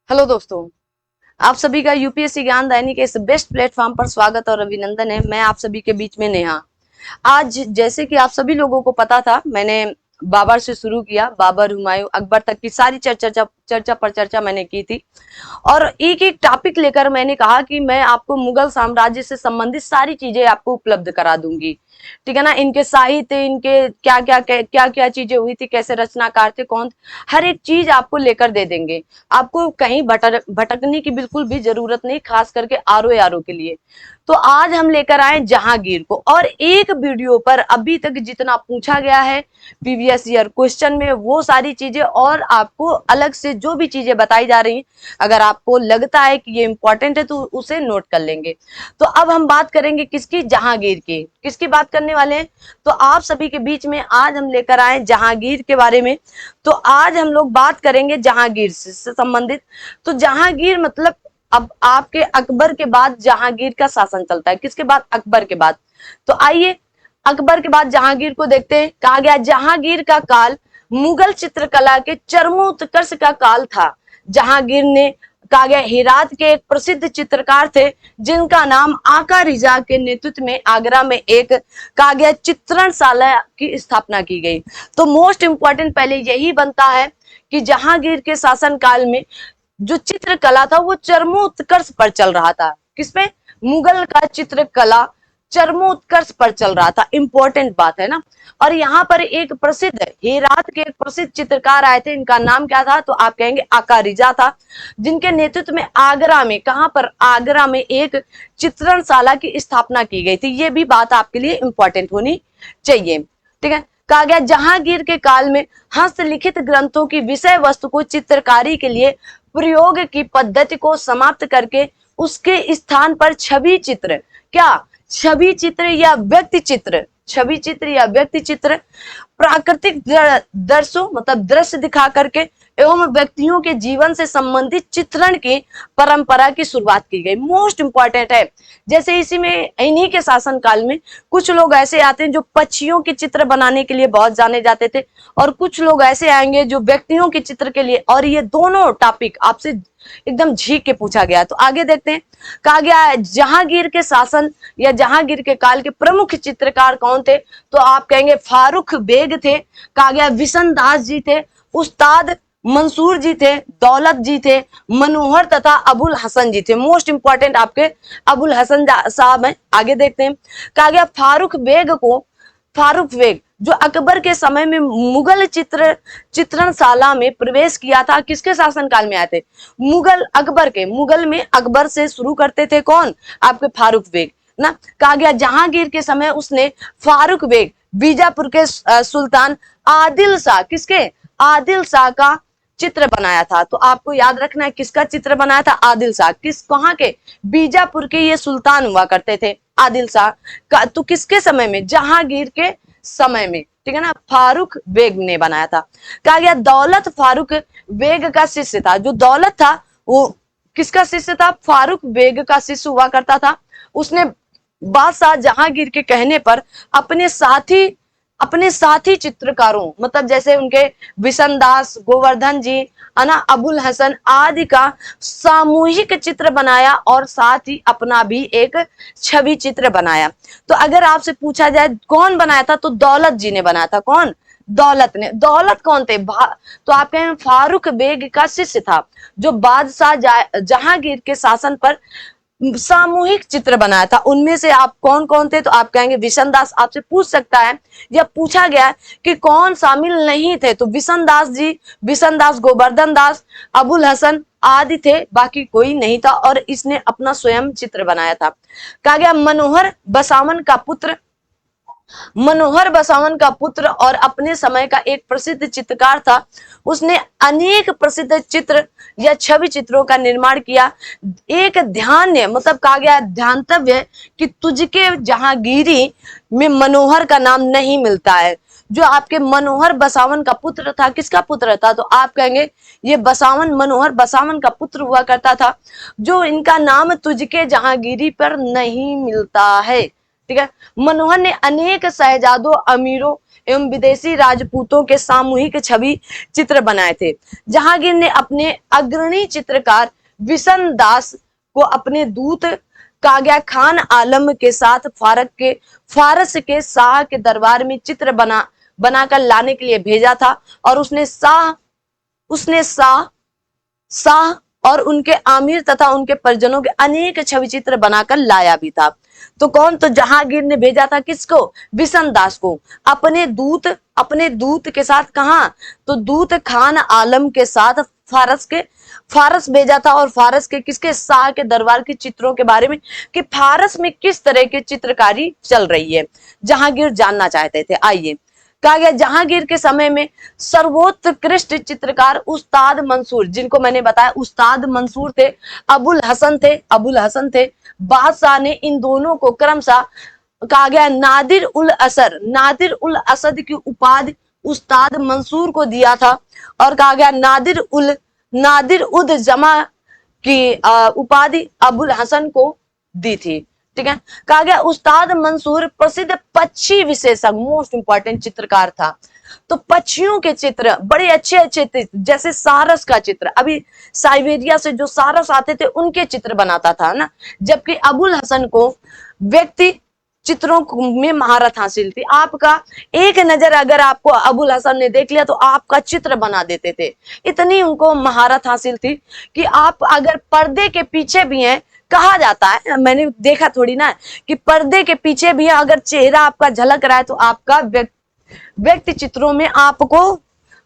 Hello दोस्तों, आप सभी का यूपीएससी ज्ञान दायनी के इस बेस्ट प्लेटफॉर्म पर स्वागत और अभिनंदन है। मैं आप सभी के बीच में नेहा। आज जैसे कि आप सभी लोगों को पता था, मैंने बाबर से शुरू किया। बाबर, हुमायूं, अकबर तक की सारी चर्चा पर चर्चा मैंने की थी और एक एक टॉपिक लेकर मैंने कहा कि मैं आपको मुगल साम्राज्य से संबंधित सारी चीजें आपको उपलब्ध करा दूंगी। ठीक है ना। इनके साहित्य, इनके क्या क्या चीजें हुई थी, कैसे रचनाकार थे, कौन, हर एक चीज आपको लेकर दे देंगे। आपको कहीं भटकने की बिल्कुल भी जरूरत नहीं, खास करके आरओ के लिए। तो आज हम लेकर आए जहांगीर को, और एक वीडियो पर अभी तक जितना पूछा गया है प्रीवियस ईयर क्वेश्चन में, वो सारी चीजें और आपको अलग से जो भी चीजें बताई जा रही हैं, अगर आपको लगता है कि ये इंपॉर्टेंट है तो उसे नोट कर लेंगे। तो अब हम बात करेंगे किसकी? जहांगीर की। किसकी बात करने वाले हैं? तो आप सभी के बीच में आज हम लेकर आए जहांगीर के बारे में। तो आज हम लोग बात करेंगे जहांगीर से संबंधित। तो जहांगीर मतलब अब आपके अकबर के बाद जहांगीर का शासन चलता है। किसके बाद? अकबर के बाद। तो आइए अकबर के बाद जहांगीर को देखते हैं। कहा गया जहांगीर का काल मुगल चित्रकला के चरमोत्कर्ष का काल था। जहांगीर ने, कहा गया, हेरात के एक प्रसिद्ध चित्रकार थे जिनका नाम आका रिजा के नेतृत्व में आगरा में एक, कहा गया, चित्रणशाला की स्थापना की गई। तो मोस्ट इंपॉर्टेंट पहले यही बनता है कि जहांगीर के शासन काल में जो चित्रकला था वो चरमोत्कर्ष पर चल रहा था। किसमें? मुगल का चित्रकला चरमोत्कर्ष पर चल रहा था। इंपॉर्टेंट बात है ना। और यहाँ पर एक प्रसिद्ध, हेरात के एक प्रसिद्ध चित्रकार आए थे। इनका नाम क्या था? तो आप कहेंगे आका रिजा था, जिनके नेतृत्व में आगरा में, कहां पर? आगरा में एक चित्रणशाला की स्थापना की गई थी। ये भी बात आपके लिए इंपॉर्टेंट होनी चाहिए। ठीक है। कहा गया जहांगीर के काल में हस्तलिखित ग्रंथों की विषय वस्तु को चित्रकारी के लिए प्रयोग की पद्धति को समाप्त करके उसके स्थान पर छवि चित्र, क्या? छवि चित्र या व्यक्ति चित्र, छवि चित्र या व्यक्ति चित्र, प्राकृतिक दृश्यों मतलब दृश्य दिखा करके एवं व्यक्तियों के जीवन से संबंधित चित्रण की परंपरा की शुरुआत की गई। मोस्ट इंपॉर्टेंट है। जैसे इसी में, इन्हीं के शासन काल में कुछ लोग ऐसे आते हैं जो पक्षियों के चित्र बनाने के लिए बहुत जाने जाते थे, और कुछ लोग ऐसे आएंगे जो व्यक्तियों के चित्र के लिए। और ये दोनों टॉपिक आपसे एकदम झीक के पूछा गया। तो आगे देखते हैं। कहा गया जहांगीर के शासन या जहांगीर के काल के प्रमुख चित्रकार कौन थे? तो आप कहेंगे फारूक बेग थे। कहा गया बिशन दास जी थे, उस्ताद मंसूर जी थे, दौलत जी थे, मनोहर तथा अबुल हसन जी थे। मोस्ट इंपॉर्टेंट आपके अबुल हसन साहब हैं। आगे देखते हैं। कहा गया फारूक बेग जो अकबर के समय में मुगल चित्रणशाला में प्रवेश किया था, किसके शासन काल में आए थे? मुगल, अकबर के। मुगल में अकबर से शुरू करते थे कौन? आपके फारूक बेग ना। कहा गया जहांगीर के समय उसने फारूक बेग बीजापुर के सुल्तान आदिल शाह, किसके? आदिल शाह का चित्र बनाया था। तो आपको याद रखना है किसका चित्र बनाया था? आदिल शाह। कहाँ के? बीजापुर के ये सुल्तान हुआ करते थे आदिल शाह का। तो किसके समय में? जहांगीर के समय में। ठीक है ना। फारूक बेग ने बनाया था। कहा गया दौलत फारूक बेग का शिष्य था। जो दौलत था वो किसका शिष्य था? फारूक बेग का शिष्य हुआ करता था। उसने बादशाह जहांगीर के कहने पर अपने साथी चित्रकारों, मतलब जैसे उनके बिशन दास, गोवर्धन जी, अना, अबुल हसन आदि का सामूहिक चित्र बनाया, और साथ ही अपना भी एक छवि चित्र बनाया। तो अगर आपसे पूछा जाए कौन बनाया था, तो दौलत जी ने बनाया था। कौन? दौलत ने। दौलत कौन थे? तो आप कहें फारूक बेग का शिष्य था, जो बादशाह जहांगीर के शासन पर सामूहिक चित्र बनाया था। उनमें से आप कौन कौन थे? तो आप कहेंगे बिशन दास। आपसे पूछ सकता है या पूछा गया कि कौन शामिल नहीं थे, तो बिशन दास जी, बिशन दास, गोवर्धन दास, अबुल हसन आदि थे, बाकी कोई नहीं था। और इसने अपना स्वयं चित्र बनाया था। कहा गया मनोहर बसावन का पुत्र और अपने समय का एक प्रसिद्ध चित्रकार था। उसने अनेक प्रसिद्ध चित्र या छवि चित्रों का निर्माण किया। एक ध्यान, मतलब कहा गया ध्यानतव्य कि तुझके जहांगीरी में मनोहर का नाम नहीं मिलता है। जो आपके मनोहर बसावन का पुत्र था, किसका पुत्र था? तो आप कहेंगे ये बसावन, मनोहर बसावन का पुत्र हुआ करता था, जो इनका नाम तुझके जहांगीरी पर नहीं मिलता है। ठीक है। मनोहर ने अनेक शहजादों, अमीरों एवं विदेशी राजपूतों के सामूहिक छवि चित्र बनाए थे। जहांगीर ने अपने अग्रणी चित्रकार विशन दास को अपने दूत कागा खान आलम के साथ फारस के शाह के दरबार में चित्र बनाकर लाने के लिए भेजा था, और उसने शाह और उनके आमिर तथा उनके परिजनों के अनेक छवि चित्र बनाकर लाया भी था। तो कौन? तो जहांगीर ने भेजा था किसको? विशन दास को, अपने दूत के साथ। कहा? तो दूत खान आलम के साथ फारस भेजा था, और फारस के किसके? शाह के दरबार के चित्रों के बारे में, कि फारस में किस तरह की चित्रकारी चल रही है, जहांगीर जानना चाहते थे। आइए, कहा गया जहांगीर के समय में सर्वोत्कृष्ट चित्रकार उस्ताद मंसूर, जिनको मैंने बताया उस्ताद मंसूर थे, अबुल हसन थे। बादशाह ने इन दोनों को क्रमशः कहा गया नादिर उल असद की उपाधि उस्ताद मंसूर को दिया था, और कहा गया नादिर उद जमा की उपाधि अबुल हसन को दी थी। ठीक है। कहा गया उस्ताद मंसूर प्रसिद्ध पक्षी विशेषज्ञ, मोस्ट इंपॉर्टेंट चित्रकार था। तो पक्षियों के चित्र बड़े अच्छे थे, जैसे सारस का चित्र, अभी साइबेरिया से जो सारस आते थे उनके चित्र बनाता था ना, जबकि अबुल हसन को व्यक्ति चित्रों में महारत हासिल थी। आपका एक नजर अगर आपको अबुल हसन ने देख लिया तो आपका चित्र बना देते थे, इतनी उनको महारत हासिल थी कि आप अगर पर्दे के पीछे भी हैं, कहा जाता है, मैंने देखा थोड़ी ना, कि पर्दे के पीछे भी अगर चेहरा आपका झलक रहा है तो आपका व्यक्ति चित्रों में आपको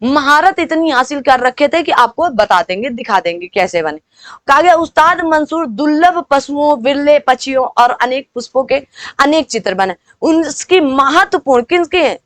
महारत इतनी हासिल कर रखे थे कि आपको बता देंगे, दिखा देंगे कैसे बने। कहा गया उस्ताद मंसूर दुर्लभ पशुओं, विरले पक्षियों और अनेक पुष्पों के अनेक चित्र बने। उनकी महत्वपूर्ण किनके?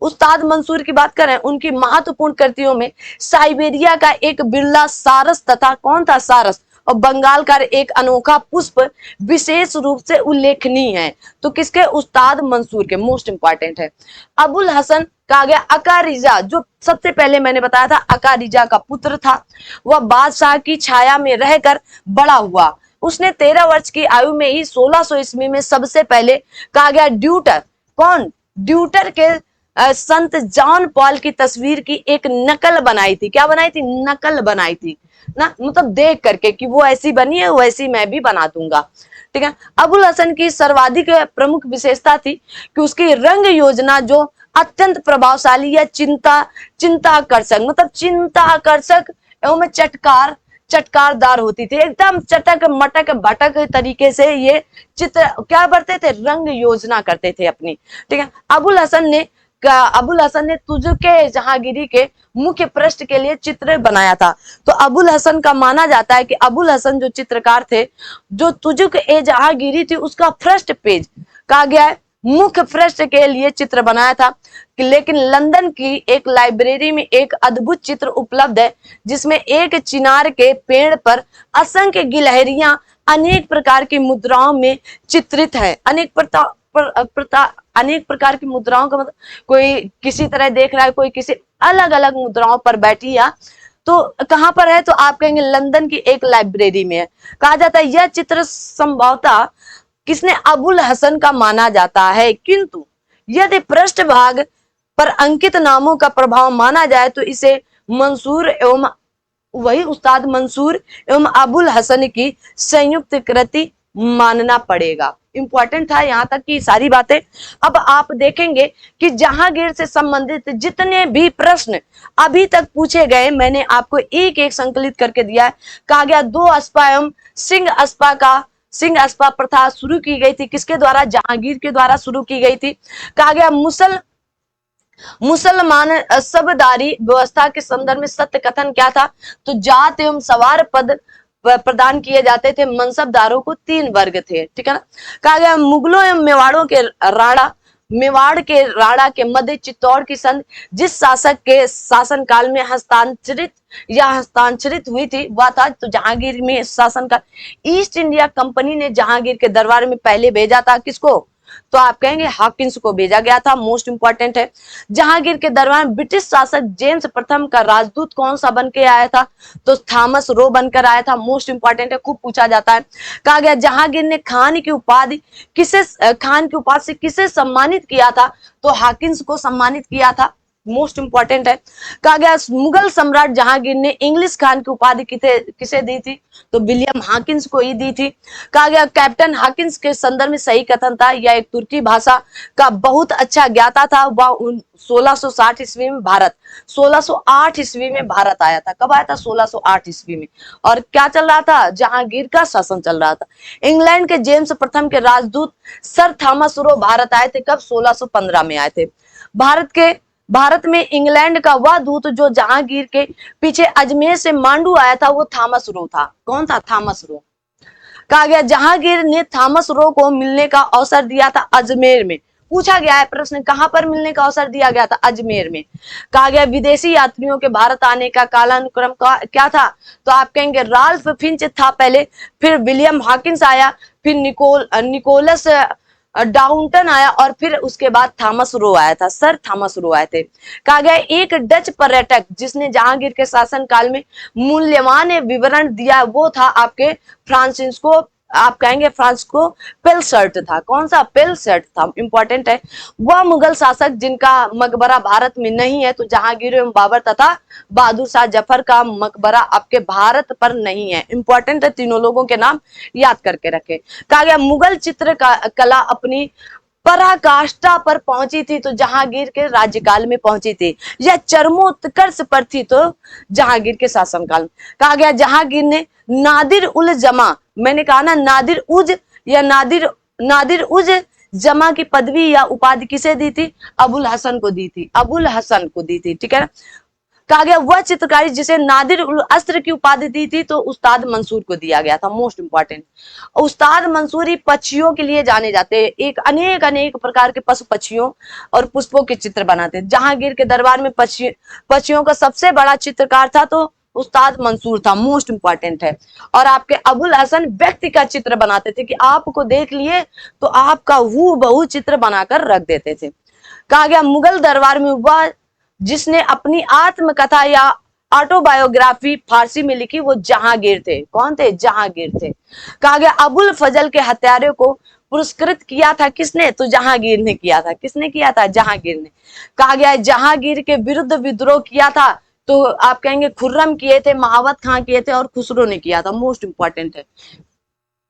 उस्ताद मंसूर की बात करें, उनकी महत्वपूर्ण कृतियों में साइबेरिया का एक बिरला सारस तथा कौन था? सारस, और बंगाल का एक अनोखा पुष्प विशेष रूप से उल्लेखनीय है। तो किसके? उस्ताद मंसूर के, मोस्ट इंपॉर्टेंट है। अबुल हसन कहा गया अकारिजा, जो सबसे पहले मैंने बताया था अकारिजा का पुत्र था, वह बादशाह की छाया में रहकर बड़ा हुआ। उसने 13 वर्ष की आयु में ही 1600 ईस्वी में सबसे पहले कहा गया ड्यूटर के संत जॉन पॉल की तस्वीर की एक नकल बनाई थी। क्या बनाई थी? नकल बनाई थी ना, मतलब देख करके कि वो ऐसी बनी है वैसी मैं भी बना दूंगा। ठीक है। अबुल हसन की सर्वाधिक प्रमुख विशेषता थी कि उसकी रंग योजना जो अत्यंत प्रभावशाली या चिंता आकर्षक एवं चटकारदार होती थी। एकदम चटक मटक भटक तरीके से ये चित्र क्या करते थे? रंग योजना करते थे अपनी। ठीक है। अबुल हसन ने तुजुक-ए जहांगीरी के मुख्य पृष्ठ के लिए चित्र बनाया था। तो अबुल हसन का माना जाता है कि अबुल हसन जो चित्रकार थे, जो तुजुक-ए जहांगीरी थी उसका फर्स्ट पेज कहा गया है मुख्य पृष्ठ के लिए चित्र बनाया था। लेकिन लंदन की एक लाइब्रेरी में एक अद्भुत चित्र उपलब्ध है, जिसमें एक चिनार के पेड़ पर असंख्य गिलहरियां अनेक प्रकार की मुद्राओं में चित्रित है। अनेक प्रकार की मुद्राओं का मतलब कोई किसी तरह देख रहा है, कोई किसी अलग अलग मुद्राओं पर बैठी है। तो कहां पर है? तो आप कहेंगे लंदन की एक लाइब्रेरी में है। कहा जाता है यह चित्र संभवतः किसने? अबुल हसन का माना जाता है। किंतु यदि पृष्ठभाग पर अंकित नामों का प्रभाव माना जाए तो इसे उस्ताद मंसूर एवं अबुल हसन की संयुक्त कृति मानना पड़ेगा। इंपॉर्टेंट था यहाँ तक की सारी बातें। अब आप देखेंगे कि जहांगीर से संबंधित जितने भी प्रश्न अभी तक पूछे गए, मैंने आपको एक एक संकलित करके दिया है। कहा गया 2 अस्पा एवं सिंह अस्पा प्रथा शुरू की गई थी। किसके द्वारा? जहांगीर के द्वारा शुरू की गई थी। कहा गया मुसलमान सबदारी व्यवस्था के संदर्भ में सत्य कथन क्या था? तो जात एवं सवार पद प्रदान किए जाते थे। मनसबदारों को 3 वर्ग थे। ठीक है ना। कहा गया मुगलों एवं मेवाड़ के राणा के मध्य चित्तौड़ की संधि जिस शासक के शासनकाल में हस्तांतरित हुई थी वह था तो जहांगीर में शासनकाल। ईस्ट इंडिया कंपनी ने जहांगीर के दरबार में पहले भेजा था किसको? तो आप कहेंगे हॉकिंस को भेजा गया था, मोस्ट इंपॉर्टेंट है। जहांगीर के दरबार ब्रिटिश शासक जेम्स प्रथम का राजदूत कौन सा बन के आया था, तो थॉमस रो बनकर आया था, मोस्ट इंपॉर्टेंट है, खूब पूछा जाता है। कहा गया जहांगीर ने खान की उपाधि से किसे सम्मानित किया था, तो हॉकिंस को सम्मानित किया था, मोस्ट इंपॉर्टेंट है। कहा गया मुगल सम्राट जहांगीर ने इंग्लिश खान की उपाधि किसे दी थी, तो विलियम हॉकिंस को ही दी थी। कहा गया कैप्टन हॉकिंस के संदर्भ में सही कथन था, यह एक तुर्की भाषा का बहुत अच्छा ज्ञाता था। वह 1660 ईस्वी में भारत 1608 ईस्वी में भारत आया था। कब आया था? 1608 ईस्वी में। और क्या चल रहा था? जहांगीर का शासन चल रहा था। इंग्लैंड के जेम्स प्रथम के राजदूत सर थॉमस रो भारत आए थे। कब? 1615 में आए थे। भारत में इंग्लैंड का वह दूत जो जहांगीर के पीछे अजमेर से मांडू आया था, वो थॉमस रो था। कौन था? Thomas Roe. कहा गया जहांगीर ने थॉमस रो को मिलने का अवसर दिया था अजमेर में। पूछा गया है प्रश्न, कहां पर मिलने का अवसर दिया गया था? अजमेर में। कहा गया विदेशी यात्रियों के भारत आने का कालानुक्रम क्या था, तो आप कहेंगे राल्फ फिंच था पहले, फिर विलियम हॉकिंस आया, फिर निकोलस डाउनटन आया, और फिर उसके बाद थॉमस रो आया था, सर थॉमस रो आए थे। कहा गया एक डच पर्यटक जिसने जहांगीर के शासन काल में मूल्यवान विवरण दिया, वो था आपके फ्रांसिस्को, आप कहेंगे फ्रांसिस्को पेलसर्ट था। कौन सा? पेलसर्ट था, इंपॉर्टेंट है। वह मुगल शासक जिनका मकबरा भारत में नहीं है, तो जहांगीर एवं बाबर तथा बहादुर शाह जफर का मकबरा आपके भारत पर नहीं है। इंपॉर्टेंट है, तीनों लोगों के नाम याद करके रखें। कहा गया मुगल चित्र कला अपनी पराकाष्ठा पर पहुंची थी, तो जहांगीर के राज्यकाल में पहुंची थी। यह चरमोत्कर्ष पर थी, तो जहांगीर के शासनकाल में। कहा गया जहांगीर ने नादिर उल जमा, मैंने कहा ना नादिर उज या नादिर उज जमा की पदवी या उपाधि किसे दी थी? अबुल हसन को दी थी, अबुल हसन को दी थी, ठीक है ना। कहा गया वह चित्रकारी जिसे नादिर उल अस्र की उपाधि दी थी, तो उस्ताद मंसूर को दिया गया था, मोस्ट इंपॉर्टेंट। उस्ताद मंसूरी पक्षियों के लिए जाने जाते हैं, एक अनेक प्रकार के पशु पक्षियों और पुष्पों के चित्र बनाते हैं। जहांगीर के दरबार में पक्षियों का सबसे बड़ा चित्रकार था, तो उस्ताद मंसूर था, मोस्ट इंपॉर्टेंट है। और आपके अबुल हसन व्यक्ति का चित्र बनाते थे कि आपको देख लिए तो आपका हूबहू चित्र बनाकर रख देते थे। कहा गया मुगल दरबार में वह जिसने अपनी आत्मकथा या ऑटोबायोग्राफी फारसी में लिखी, वो जहांगीर थे। कौन थे? जहांगीर थे। कहा गया अबुल फजल के हत्यारे को पुरस्कृत किया था किसने? तो जहांगीर ने किया था। किसने किया था? जहांगीर ने। कहा गया जहांगीर के विरुद्ध विद्रोह किया था, तो आप कहेंगे खुर्रम किए थे, महावत खां किए थे, और खुसरो ने किया था, मोस्ट इंपॉर्टेंट है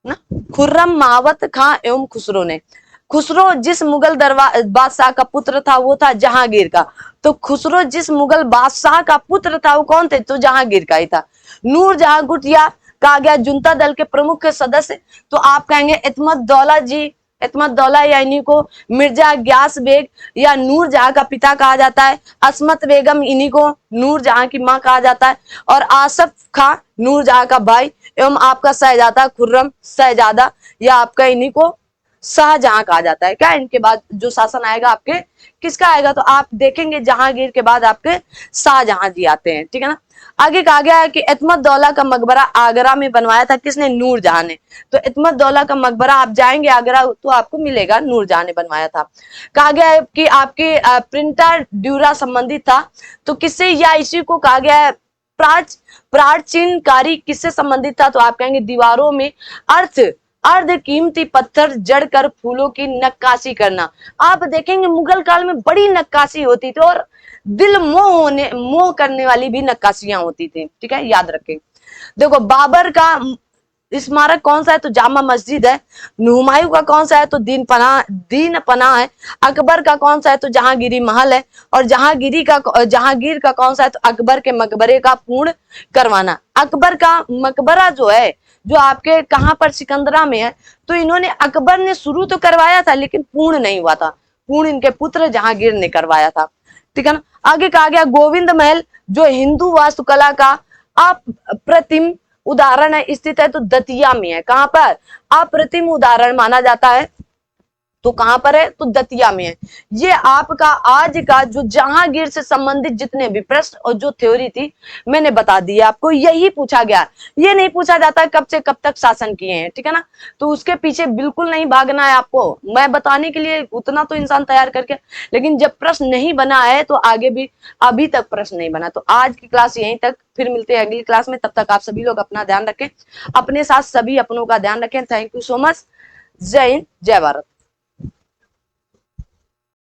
ना। खुर्रम, महावत खां एवं खुसरो ने। खुसरो जिस मुगल बादशाह का पुत्र था, वो था जहांगीर का। तो खुसरो जिस मुगल बादशाह का पुत्र था, वो कौन थे? तो जहांगीर का ही था। नूर जहां गुटिया कहा गया जुनता दल के प्रमुख सदस्य, तो आप कहेंगे इत्मत दौला या इन्हीं को मिर्जा ग्यास बेग या नूर जहां का पिता कहा जाता है। असमत बेगम इन्हीं को नूर जहां की मां कहा जाता है। और आसफ खां नूर जहां का भाई, एवं आपका शहजादा खुर्रम शहजादा, या आपका इन्हीं को शाहजहां कहा जाता है। क्या इनके बाद जो शासन आएगा आपके किसका आएगा? तो आप देखेंगे जहांगीर के बाद आपके शाहजहां जी आते हैं, ठीक है ना। आगे कहा गया है कि इत्मत दौला का मकबरा आगरा में बनवाया था किसने? नूरजहां ने। तो इत्मत दौला का मकबरा आप जाएंगे आगरा तो आपको मिलेगा, नूरजहां ने बनवाया था। कहा गया है कि आपके प्रिंटर ड्यूरा संबंधित था, तो किससे? या इसी को कहा गया है प्राचीन कारी किससे संबंधित था? तो आप कहेंगे दीवारों में अर्ध कीमती पत्थर जड़कर फूलों की नक्काशी करना। आप देखेंगे मुगल काल में बड़ी नक्काशी होती थी, और दिल मोह करने वाली भी नक्काशियां होती थी, ठीक है, याद रखें। देखो बाबर का स्मारक कौन सा है? तो जामा मस्जिद है। हुमायूं का कौन सा है? तो दीन पनाह है। अकबर का कौन सा है? तो जहांगीरी महल है। और जहांगीर का कौन सा है? तो अकबर के मकबरे का पूर्ण करवाना। अकबर का मकबरा जो है, जो आपके कहां पर? सिकंदरा में है। तो इन्होंने अकबर ने शुरू तो करवाया था, लेकिन पूर्ण नहीं हुआ था। पूर्ण इनके पुत्र जहांगीर ने करवाया था, ठीक है ना। आगे कहा गया गोविंद महल जो हिंदू वास्तुकला का अप्रतिम उदाहरण है, स्थित है तो दतिया में है। कहां पर? अप्रतिम उदाहरण माना जाता है तो कहां पर है? तो दतिया में है। ये आपका आज का जो जहांगीर से संबंधित जितने भी प्रश्न और जो थ्योरी थी मैंने बता दी आपको, यही पूछा गया। ये नहीं पूछा जाता कब से कब तक शासन किए हैं, ठीक है ना। तो उसके पीछे बिल्कुल नहीं भागना है आपको, मैं बताने के लिए उतना तो इंसान तैयार करके, लेकिन जब प्रश्न नहीं बना है तो आगे भी अभी तक प्रश्न नहीं बना। तो आज की क्लास यहीं तक, फिर मिलते हैं अगली क्लास में। तब तक आप सभी लोग अपना ध्यान रखें, अपने साथ सभी अपनों का ध्यान रखें। Thank you so much. जय हिंद, जय भारत।